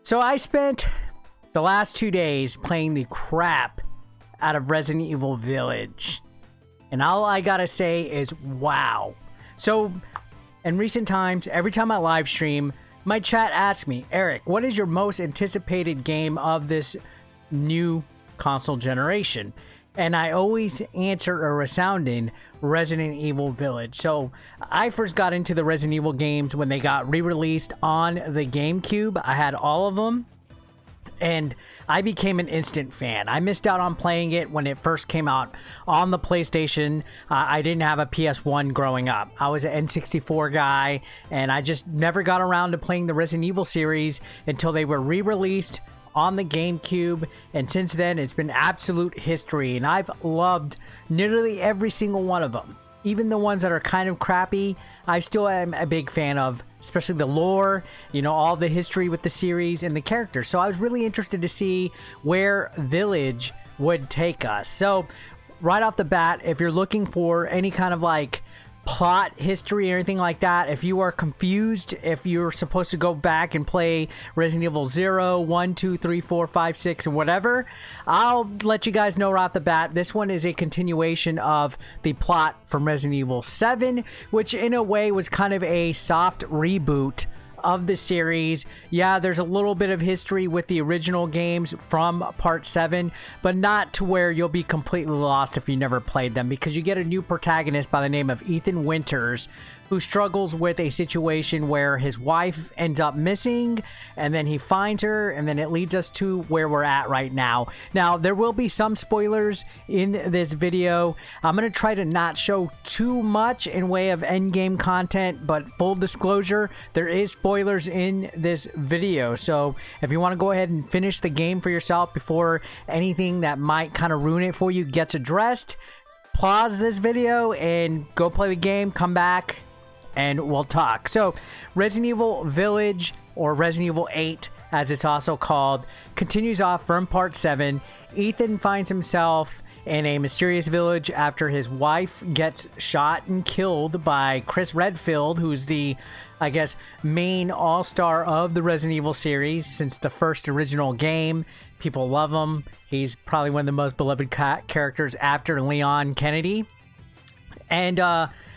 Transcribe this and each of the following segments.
So I spent the last 2 days playing the crap out of Resident Evil Village. And all I gotta say is wow. So in recent times, every time I live stream, my chat asks me, Eric, what is your most anticipated game of this new console generation? And I always answer a resounding Resident Evil Village. So I first got into the Resident Evil games when they got re-released on the GameCube. I had all of them, and I became an instant fan. I missed out on playing it when it first came out on the PlayStation. I didn't have a PS1 growing up. I was an N64 guy, and I just never got around to playing the Resident Evil series until they were re-released on the GameCube, and since then it's been absolute history, and I've loved nearly every single one of them. Even the ones that are kind of crappy, I still am a big fan of, especially the lore, you know, all the history with the series and the characters. So I was really interested to see where Village would take us. So right off the bat, if you're looking for any kind of like plot history or anything like that, if you are confused, if you're supposed to go back and play Resident Evil 0, 1, 2, 3, 4, 5, 6, and whatever, I'll let you guys know right off the bat, this one is a continuation of the plot from Resident Evil 7, which in a way was kind of a soft reboot of the series. Yeah, there's a little bit of history with the original games from part 7, but not to where you'll be completely lost if you never played them, because you get a new protagonist by the name of Ethan Winters, who struggles with a situation where his wife ends up missing, and then he finds her, and then it leads us to where we're at right now. Now, there will be some spoilers in this video. I'm going to try to not show too much in way of endgame content, but full disclosure, there is spoilers in this video. So if you want to go ahead and finish the game for yourself before anything that might kind of ruin it for you gets addressed, pause this video and go play the game, come back, and we'll talk. So Resident Evil Village, or Resident Evil 8 as it's also called, continues off from part 7. Ethan finds himself in a mysterious village after his wife gets shot and killed by Chris Redfield, who's the, I guess, main all-star of the Resident Evil series since the first original game. People love him. He's probably one of the most beloved characters after Leon Kennedy. And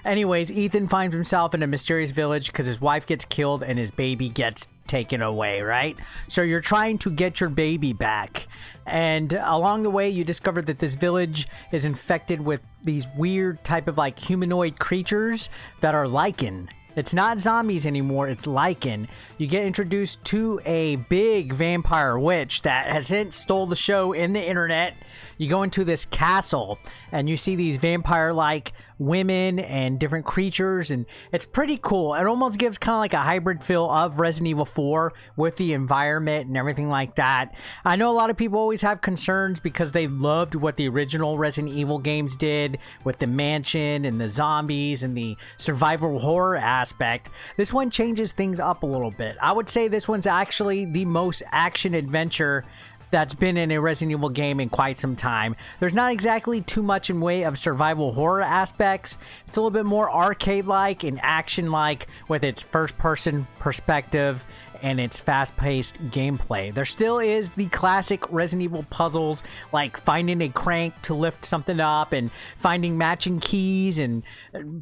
anyways, Ethan finds himself in a mysterious village because his wife gets killed and his baby gets taken away, right? So you're trying to get your baby back. And along the way, you discover that this village is infected with these weird type of like humanoid creatures that are lichen. It's not zombies anymore, it's lichen. You get introduced to a big vampire witch that has since stole the show in the internet. You go into this castle and you see these vampire-like women and different creatures, and it's pretty cool. It almost gives kind of like a hybrid feel of Resident Evil 4 with the environment and everything like that. I know a lot of people always have concerns because they loved what the original Resident Evil games did with the mansion and the zombies and the survival horror aspect. This one changes things up a little bit. I would say this one's actually the most action adventure that's been in a Resident Evil game in quite some time. There's not exactly too much in way of survival horror aspects. It's a little bit more arcade-like and action-like with its first-person perspective and its fast-paced gameplay. There still is the classic Resident Evil puzzles, like finding a crank to lift something up and finding matching keys and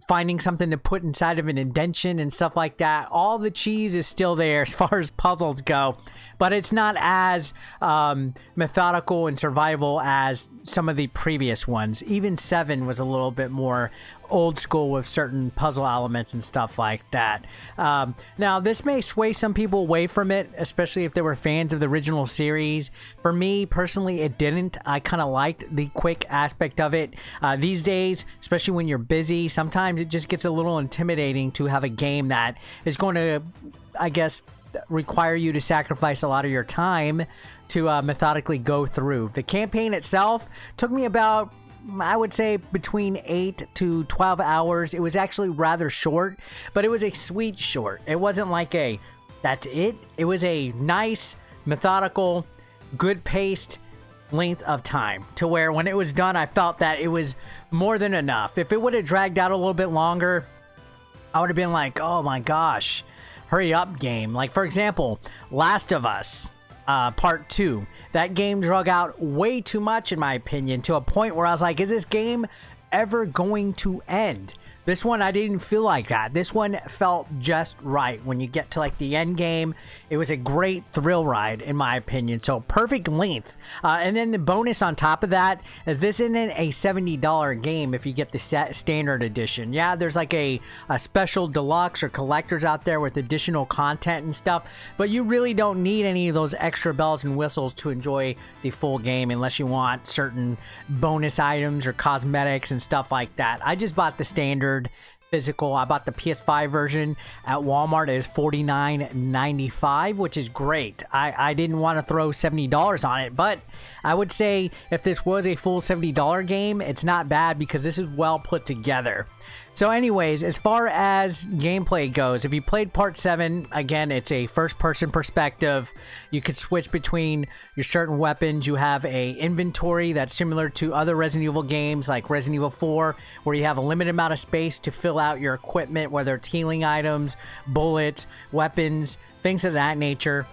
finding something to put inside of an indentation and stuff like that. All the cheese is still there as far as puzzles go, but it's not as methodical and survival as some of the previous ones. Even 7 was a little bit more old school with certain puzzle elements and stuff like that. Now, this may sway some people away from it, especially if they were fans of the original series. For me, personally, it didn't. I kind of liked the quick aspect of it. These days, especially when you're busy, sometimes it just gets a little intimidating to have a game that is going to, I guess, require you to sacrifice a lot of your time to methodically go through. The campaign itself took me about, I would say, between 8 to 12 hours. It was actually rather short, but it was a sweet short. It wasn't like a, that's it. It was a nice, methodical, good-paced length of time to where when it was done, I felt that it was more than enough. If it would have dragged out a little bit longer, I would have been like, oh my gosh, hurry up game. Like, for example, Last of Us Part 2. That game drug out way too much, in my opinion, to a point where I was like, is this game ever going to end? This one, I didn't feel like that. This one felt just right. When you get to like the end game, it was a great thrill ride, in my opinion. So perfect length. And then the bonus on top of that is this isn't a $70 game if you get the standard edition. Yeah, there's like a special deluxe or collectors out there with additional content and stuff, but you really don't need any of those extra bells and whistles to enjoy the full game unless you want certain bonus items or cosmetics and stuff like that. I just bought the standard physical. I bought the PS5 version at Walmart. It is $49.95, which is great. I didn't want to throw $70 on it, but I would say if this was a full $70 game, it's not bad because this is well put together. So anyways, as far as gameplay goes, if you played Part 7, again, it's a first-person perspective. You could switch between your certain weapons. You have a inventory that's similar to other Resident Evil games like Resident Evil 4, where you have a limited amount of space to fill out your equipment, whether it's healing items, bullets, weapons, things of that nature.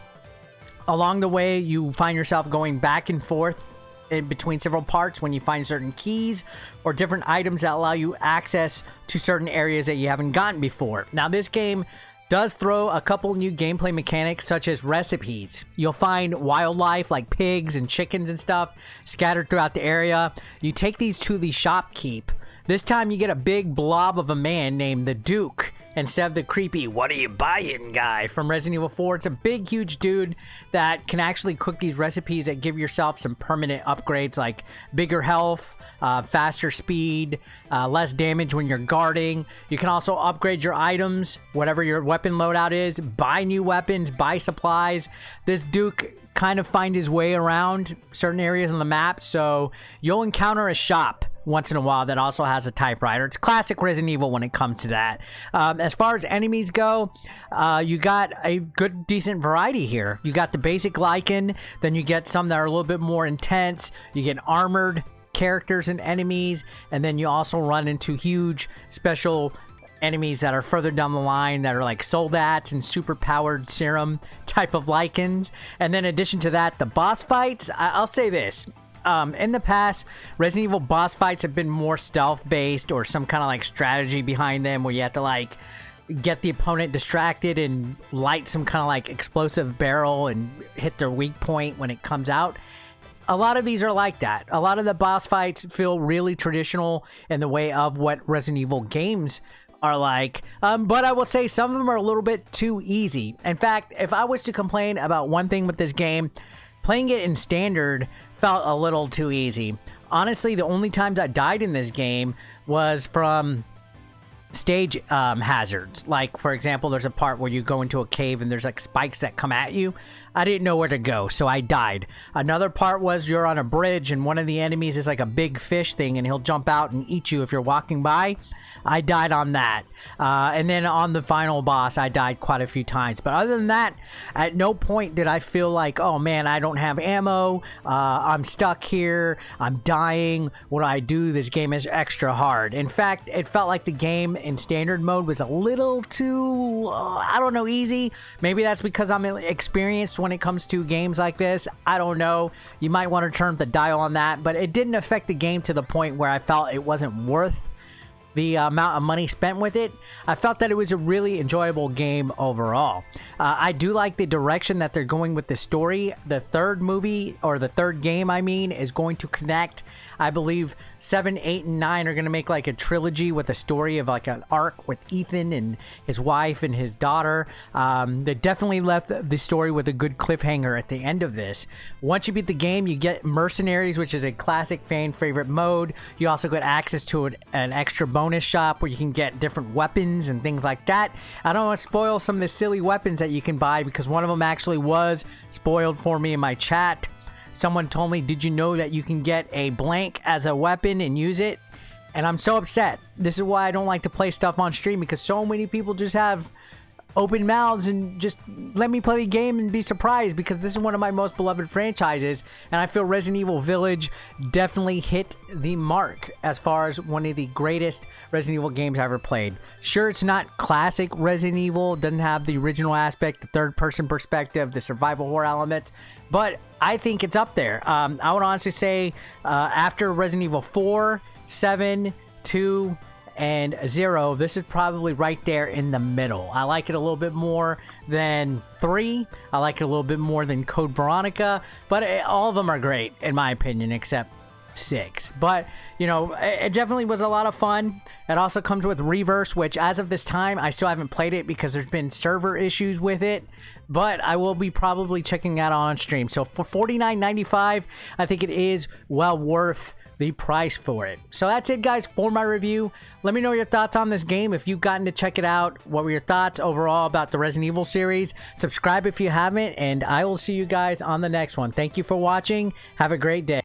Along the way, you find yourself going back and forth in between several parts when you find certain keys or different items that allow you access to certain areas that you haven't gotten before. Now, this game does throw a couple new gameplay mechanics such as recipes. You'll find wildlife like pigs and chickens and stuff scattered throughout the area. You take these to the shopkeep. This time you get a big blob of a man named the Duke instead of the creepy "what are you buying" guy from Resident Evil 4. It's a big, huge dude that can actually cook these recipes that give yourself some permanent upgrades like bigger health, faster speed, less damage when you're guarding. You can also upgrade your items, whatever your weapon loadout is, buy new weapons, buy supplies. This Duke kind of finds his way around certain areas on the map, so you'll encounter a shop once in a while that also has a typewriter. It's classic Resident Evil when it comes to that. As far as enemies go, you got a good, decent variety here. You got the basic Lycan, then you get some that are a little bit more intense. You get armored characters and enemies, and then you also run into huge special enemies that are further down the line that are like soldats and super powered serum type of Lycans. And then in addition to that, the boss fights, I'll say this. In the past, Resident Evil boss fights have been more stealth-based or some kind of like strategy behind them where you have to like get the opponent distracted and light some kind of like explosive barrel and hit their weak point when it comes out. A lot of these are like that. A lot of the boss fights feel really traditional in the way of what Resident Evil games are like, but I will say some of them are a little bit too easy. In fact, if I was to complain about one thing with this game, playing it in standard felt a little too easy. Honestly, the only times I died in this game was from stage hazards. Like, for example, there's a part where you go into a cave and there's like spikes that come at you. I didn't know where to go, so I died. Another part was you're on a bridge and one of the enemies is like a big fish thing and he'll jump out and eat you if you're walking by. I died on that. And then on the final boss, I died quite a few times. But other than that, at no point did I feel like, oh man, I don't have ammo. I'm stuck here. I'm dying. What do I do? This game is extra hard. In fact, it felt like the game in standard mode was a little too, I don't know, easy. Maybe that's because I'm experienced when it comes to games like this. I don't know. You might want to turn the dial on that. But it didn't affect the game to the point where I felt it wasn't worth the amount of money spent with it. I felt that it was a really enjoyable game overall. I do like the direction that they're going with the story. The third movie, or the third game, I mean, is going to connect. I believe 7, 8, and 9 are going to make like a trilogy with a story of like an arc with Ethan and his wife and his daughter. They definitely left the story with a good cliffhanger at the end of this. Once you beat the game, you get Mercenaries, which is a classic fan favorite mode. You also get access to an extra bonus shop where you can get different weapons and things like that. I don't want to spoil some of the silly weapons that you can buy because one of them actually was spoiled for me in my chat. Someone told me, did you know that you can get a blank as a weapon and use it? And I'm so upset. This is why I don't like to play stuff on stream, because so many people just have open mouths and just let me play the game and be surprised, because this is one of my most beloved franchises, and I feel Resident Evil Village definitely hit the mark as far as one of the greatest Resident Evil games I ever played. Sure, it's not classic Resident Evil, it doesn't have the original aspect, the third-person perspective, the survival horror element, but I think it's up there. I would honestly say after Resident Evil 4, 7, 2, and 0, this is probably right there in the middle. I like it a little bit more than 3. I like it a little bit more than Code Veronica, but all of them are great in my opinion, except 6. But, you know, it definitely was a lot of fun. It also comes with Reverse, which as of this time, I still haven't played it because there's been server issues with it, but I will be probably checking that out on stream. So for $49.95, I think it is well worth the price for it. So that's it, guys, for my review. Let me know your thoughts on this game. If you've gotten to check it out, what were your thoughts overall about the Resident Evil series? Subscribe if you haven't, and I will see you guys on the next one. Thank you for watching. Have a great day.